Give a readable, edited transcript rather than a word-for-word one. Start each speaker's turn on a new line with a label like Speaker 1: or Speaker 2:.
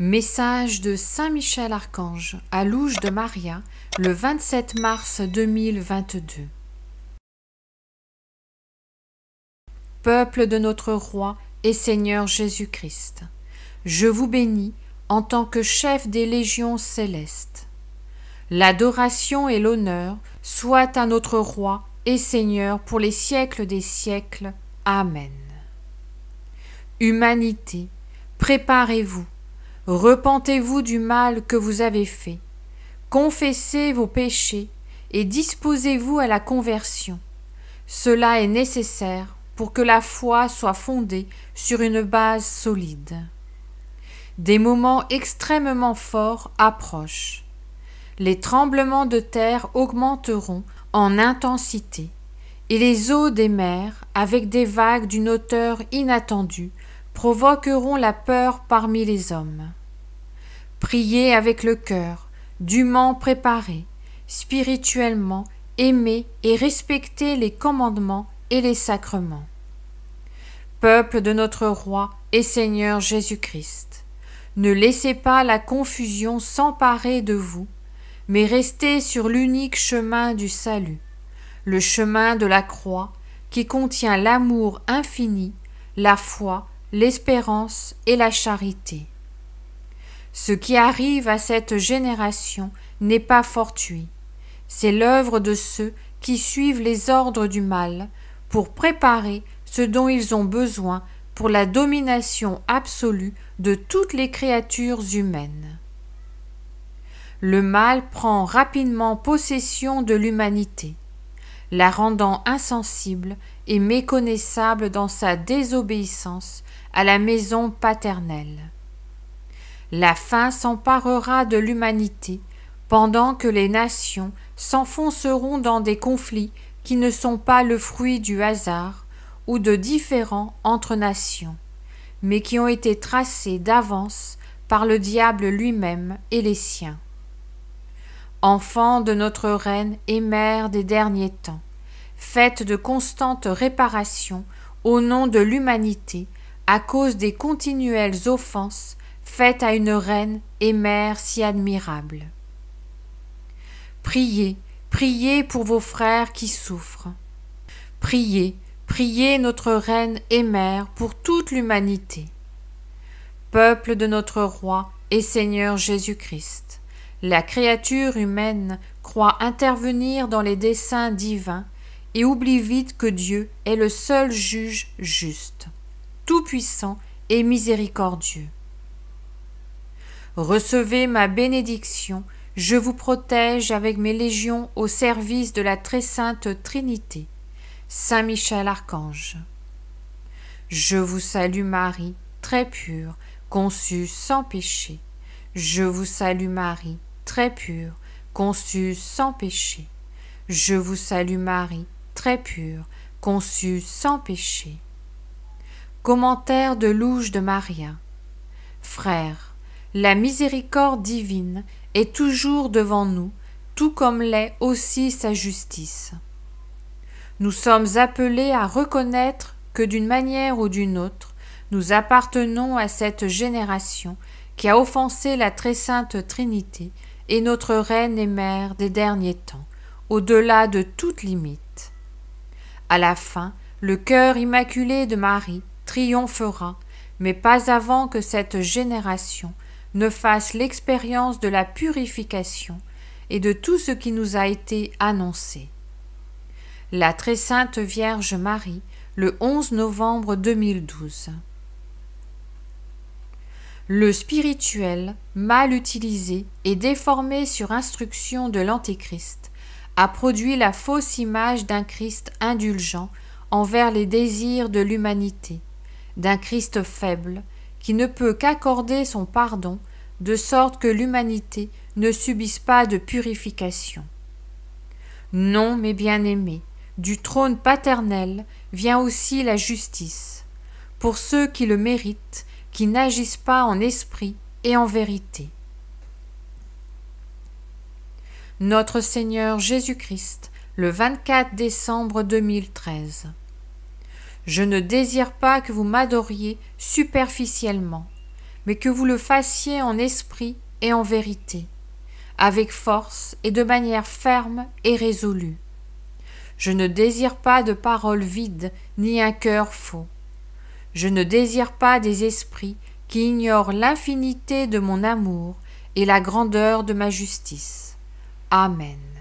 Speaker 1: Message de Saint Michel Archange à Louge de Maria, le 27 mars 2022. Peuple de notre Roi et Seigneur Jésus-Christ, je vous bénis en tant que chef des légions célestes. L'adoration et l'honneur soient à notre Roi et Seigneur pour les siècles des siècles. Amen. Humanité, préparez-vous. Repentez-vous du mal que vous avez fait, confessez vos péchés et disposez-vous à la conversion. Cela est nécessaire pour que la foi soit fondée sur une base solide. Des moments extrêmement forts approchent. Les tremblements de terre augmenteront en intensité et les eaux des mers, avec des vagues d'une hauteur inattendue, provoqueront la peur parmi les hommes. Priez avec le cœur, dûment préparé, spirituellement, aimez et respectez les commandements et les sacrements. Peuple de notre Roi et Seigneur Jésus-Christ, ne laissez pas la confusion s'emparer de vous, mais restez sur l'unique chemin du salut, le chemin de la croix qui contient l'amour infini, la foi, l'espérance et la charité. Ce qui arrive à cette génération n'est pas fortuit, c'est l'œuvre de ceux qui suivent les ordres du mal pour préparer ce dont ils ont besoin pour la domination absolue de toutes les créatures humaines. Le mal prend rapidement possession de l'humanité, la rendant insensible et méconnaissable dans sa désobéissance à la maison paternelle. La faim s'emparera de l'humanité pendant que les nations s'enfonceront dans des conflits qui ne sont pas le fruit du hasard ou de différends entre nations, mais qui ont été tracés d'avance par le diable lui-même et les siens. Enfants de notre Reine et Mère des derniers temps, faites de constantes réparations au nom de l'humanité à cause des continuelles offenses faites à une reine et mère si admirable. Priez, priez pour vos frères qui souffrent. Priez, priez notre reine et mère pour toute l'humanité. Peuple de notre Roi et Seigneur Jésus-Christ, la créature humaine croit intervenir dans les desseins divins et oublie vite que Dieu est le seul juge juste, tout-puissant et miséricordieux. Recevez ma bénédiction, je vous protège avec mes légions au service de la très sainte Trinité. Saint Michel Archange. Je vous salue Marie, très pure, conçue sans péché. Je vous salue Marie, très pure, conçue sans péché. Je vous salue Marie, très pure, conçue sans péché. Commentaire de Louge de Maria. Frères, la miséricorde divine est toujours devant nous, tout comme l'est aussi sa justice. Nous sommes appelés à reconnaître que d'une manière ou d'une autre, nous appartenons à cette génération qui a offensé la très sainte Trinité et notre Reine et Mère des derniers temps, au-delà de toute limite. À la fin, le cœur immaculé de Marie triomphera, mais pas avant que cette génération ne fasse l'expérience de la purification et de tout ce qui nous a été annoncé. La très sainte Vierge Marie, le 11 novembre 2012. Le spirituel, mal utilisé et déformé sur instruction de l'Antéchrist, a produit la fausse image d'un Christ indulgent envers les désirs de l'humanité, d'un Christ faible, qui ne peut qu'accorder son pardon, de sorte que l'humanité ne subisse pas de purification. Non, mes bien-aimés, du trône paternel vient aussi la justice, pour ceux qui le méritent, qui n'agissent pas en esprit et en vérité. Notre Seigneur Jésus-Christ, le 24 décembre 2013. Je ne désire pas que vous m'adoriez superficiellement, mais que vous le fassiez en esprit et en vérité, avec force et de manière ferme et résolue. Je ne désire pas de paroles vides ni un cœur faux. Je ne désire pas des esprits qui ignorent l'infinité de mon amour et la grandeur de ma justice. Amen.